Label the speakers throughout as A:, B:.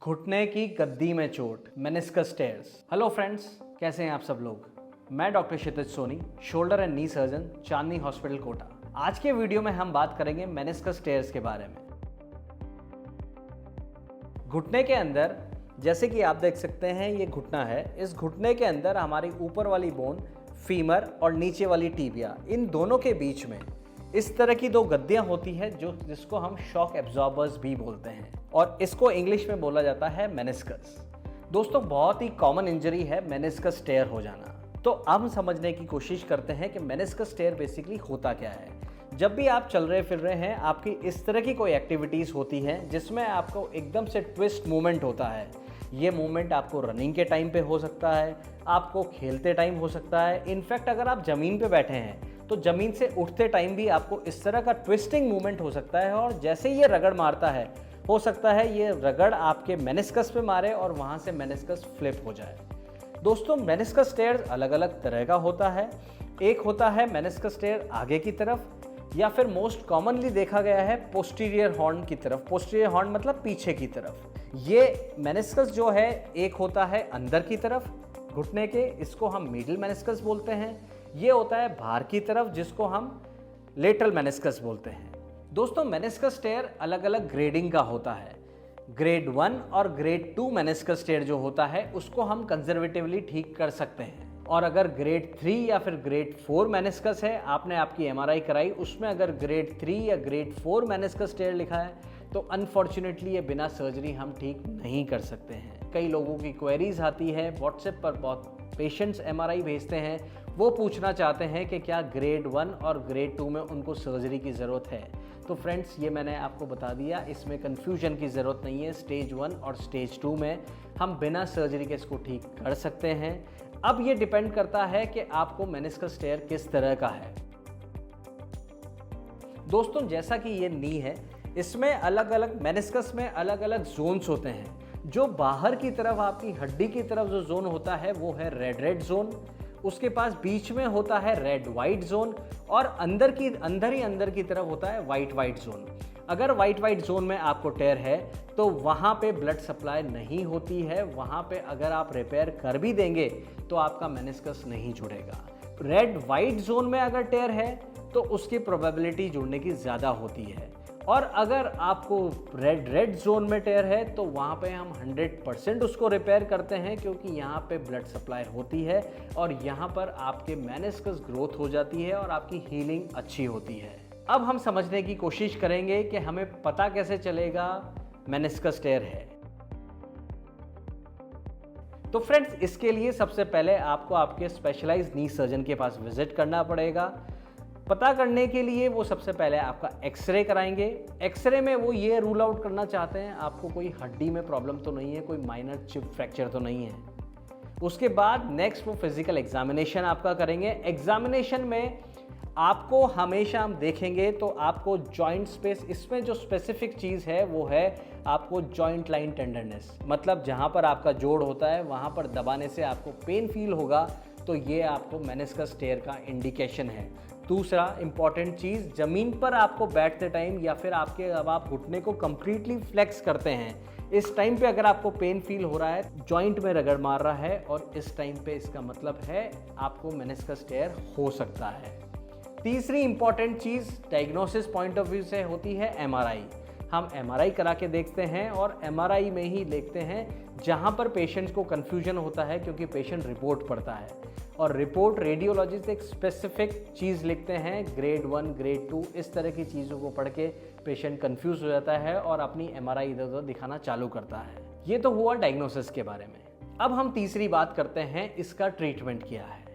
A: घुटने की गद्दी में चोट, मेनिस्कस टेयर्स। हेलो फ्रेंड्स, कैसे हैं आप सब लोग। मैं doctor Kshitij Soni, shoulder and knee surgeon, Chandni hospital Kota. आज के वीडियो में हम बात करेंगे मेनिस्कस टेयर्स के बारे में। घुटने के अंदर, जैसे कि आप देख सकते हैं, ये घुटना है। इस घुटने के अंदर हमारी ऊपर वाली बोन फीमर और नीचे वाली टीबिया, इन दोनों के बीच में इस तरह की दो गद्दियां होती है जिसको हम शॉक एब्जॉर्बर्स भी बोलते हैं, और इसको इंग्लिश में बोला जाता है मेनिस्कस। दोस्तों, बहुत ही कॉमन इंजरी है मेनिस्कस टेयर हो जाना। तो अब हम समझने की कोशिश करते हैं कि मेनिस्कस टेयर बेसिकली होता क्या है। जब भी आप चल रहे फिर रहे हैं, आपकी इस तरह की कोई एक्टिविटीज़ होती हैं जिसमें आपको एकदम से ट्विस्ट मूवमेंट होता है। ये मूवमेंट आपको रनिंग के टाइम पे हो सकता है, आपको खेलते टाइम हो सकता है। इनफैक्ट अगर आप ज़मीन पे बैठे हैं तो ज़मीन से उठते टाइम भी आपको इस तरह का ट्विस्टिंग मूवमेंट हो सकता है, और जैसे ये रगड़ मारता है, हो सकता है ये रगड़ आपके मेनिस्कस पे मारे और वहाँ से मेनिस्कस फ्लिप हो जाए। दोस्तों, मेनिस्कस टेयर अलग अलग तरह का होता है। एक होता है मेनिस्कस टेयर आगे की तरफ, या फिर मोस्ट कॉमनली देखा गया है पोस्टीरियर हॉर्न की तरफ। पोस्टीरियर हॉर्न मतलब पीछे की तरफ। ये मेनिस्कस जो है, एक होता है अंदर की तरफ घुटने के, इसको हम मीडियल मेनिस्कस बोलते हैं। ये होता है बाहर की तरफ, जिसको हम लेटरल मेनिस्कस बोलते हैं। दोस्तों, मेनिस्कस टेयर अलग अलग ग्रेडिंग का होता है। ग्रेड 1 और ग्रेड 2 मेनिस्कस टेयर जो होता है, उसको हम कंजर्वेटिवली ठीक कर सकते हैं। और अगर ग्रेड 3 या फिर ग्रेड 4 मेनिस्कस है, आपने आपकी एमआरआई कराई, उसमें अगर ग्रेड 3 या ग्रेड 4 मेनिस्कस टेयर लिखा है, तो अनफॉर्चुनेटली ये बिना सर्जरी हम ठीक नहीं कर सकते हैं। कई लोगों की क्वेरीज आती है व्हाट्सएप पर, बहुत पेशेंट्स एमआरआई भेजते हैं, वो पूछना चाहते हैं कि क्या ग्रेड 1 और ग्रेड 2 में उनको सर्जरी की ज़रूरत है। तो फ्रेंड्स, ये मैंने आपको बता दिया, इसमें कन्फ्यूजन की ज़रूरत नहीं है। स्टेज 1 और स्टेज 2 में हम बिना सर्जरी के इसको ठीक कर सकते हैं। अब ये डिपेंड करता है कि आपको मेनिस्कस टेयर किस तरह का है। दोस्तों, जैसा कि ये नी है, इसमें अलग अलग मेनिस्कस में अलग अलग जोन्स होते हैं। जो बाहर की तरफ आपकी हड्डी की तरफ जो जोन होता है, वो है रेड जोन। उसके पास बीच में होता है रेड वाइट जोन, और अंदर की तरफ होता है वाइट जोन। अगर वाइट जोन में आपको टेयर है तो वहाँ पे ब्लड सप्लाई नहीं होती है। वहाँ पे अगर आप रिपेयर कर भी देंगे तो आपका मेनिस्कस नहीं जुड़ेगा। रेड वाइट जोन में अगर टेयर है तो उसकी प्रोबेबिलिटी जुड़ने की ज़्यादा होती है। और अगर आपको रेड जोन में टेयर है तो वहाँ पे हम 100% उसको रिपेयर करते हैं, क्योंकि यहाँ पे ब्लड सप्लाई होती है और यहाँ पर आपके मेनिस्कस ग्रोथ हो जाती है और आपकी हीलिंग अच्छी होती है। अब हम समझने की कोशिश करेंगे कि हमें पता कैसे चलेगा मेनिस्कस टेयर है। तो फ्रेंड्स, इसके लिए सबसे पहले आपको आपके स्पेशलाइज्ड नी सर्जन के पास विजिट करना पड़ेगा। पता करने के लिए वो सबसे पहले आपका एक्सरे कराएंगे। एक्सरे में वो ये रूल आउट करना चाहते हैं आपको कोई हड्डी में प्रॉब्लम तो नहीं है, कोई माइनर चिप फ्रैक्चर तो नहीं है। उसके बाद नेक्स्ट वो फिजिकल एग्जामिनेशन आपका करेंगे। एग्जामिनेशन में आपको हमेशा हम देखेंगे तो आपको जॉइंट स्पेस, इसमें जो स्पेसिफिक चीज़ है वो है आपको जॉइंट लाइन टेंडरनेस, मतलब जहाँ पर आपका जोड़ होता है वहाँ पर दबाने से आपको पेन फील होगा, तो ये आपको मेनिस्कस टेयर का इंडिकेशन है। दूसरा इंपॉर्टेंट चीज़, ज़मीन पर आपको बैठते टाइम या फिर अब आप घुटने को कंप्लीटली फ्लेक्स करते हैं, इस टाइम पे अगर आपको पेन फील हो रहा है, जॉइंट में रगड़ मार रहा है, और इस टाइम पे इसका मतलब है आपको मेनिस्कस टेयर हो सकता है। तीसरी important cheese diagnosis point of view से होती है एमआरआई। हम एमआरआई करा के देखते हैं, और एमआरआई में ही देखते हैं जहाँ पर पेशेंट्स को कन्फ्यूजन होता है, क्योंकि पेशेंट रिपोर्ट पढ़ता है और रिपोर्ट रेडियोलॉजिस्ट एक स्पेसिफिक चीज़ लिखते हैं, ग्रेड 1 ग्रेड 2 इस तरह की चीज़ों को पढ़ के पेशेंट कंफ्यूज हो जाता है और अपनी एमआरआई इधर उधर दिखाना चालू करता है। ये तो हुआ डायग्नोसिस के बारे में। अब हम तीसरी बात करते हैं, इसका ट्रीटमेंट क्या है।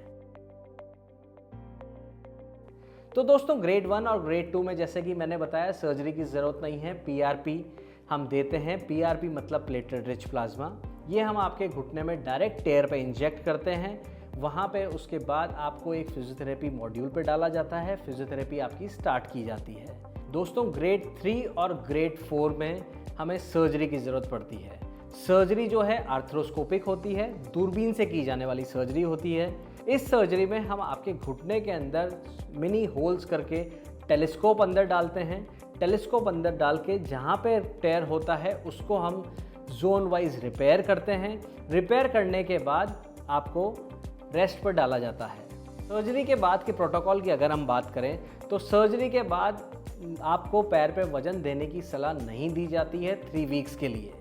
A: तो दोस्तों, ग्रेड 1 और ग्रेड 2 में जैसे कि मैंने बताया, सर्जरी की ज़रूरत नहीं है। पीआरपी हम देते हैं। पीआरपी मतलब प्लेटलेट रिच प्लाज्मा। ये हम आपके घुटने में डायरेक्ट टेयर पे इंजेक्ट करते हैं। वहाँ पे उसके बाद आपको एक फिजियोथेरेपी मॉड्यूल पे डाला जाता है। फिजियोथेरेपी आपकी स्टार्ट की जाती है। दोस्तों, ग्रेड 3 और ग्रेड 4 में हमें सर्जरी की ज़रूरत पड़ती है। सर्जरी जो है आर्थ्रोस्कोपिक होती है, दूरबीन से की जाने वाली सर्जरी होती है। इस सर्जरी में हम आपके घुटने के अंदर मिनी होल्स करके टेलीस्कोप अंदर डालते हैं। टेलीस्कोप अंदर डाल के जहाँ पे टेयर होता है उसको हम जोन वाइज रिपेयर करते हैं। रिपेयर करने के बाद आपको रेस्ट पर डाला जाता है। सर्जरी के बाद के प्रोटोकॉल की अगर हम बात करें तो सर्जरी के बाद आपको पैर पे वजन देने की सलाह नहीं दी जाती है 3 वीक्स के लिए।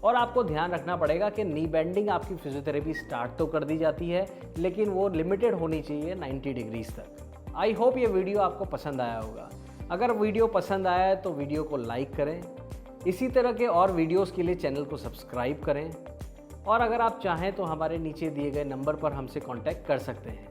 A: और आपको ध्यान रखना पड़ेगा कि नी बेंडिंग आपकी फिजियोथेरेपी स्टार्ट तो कर दी जाती है, लेकिन वो लिमिटेड होनी चाहिए 90 डिग्रीज तक। आई होप ये वीडियो आपको पसंद आया होगा। अगर वीडियो पसंद आया है तो वीडियो को लाइक करें, इसी तरह के और वीडियोस के लिए चैनल को सब्सक्राइब करें, और अगर आप चाहें तो हमारे नीचे दिए गए नंबर पर हमसे कांटेक्ट कर सकते हैं।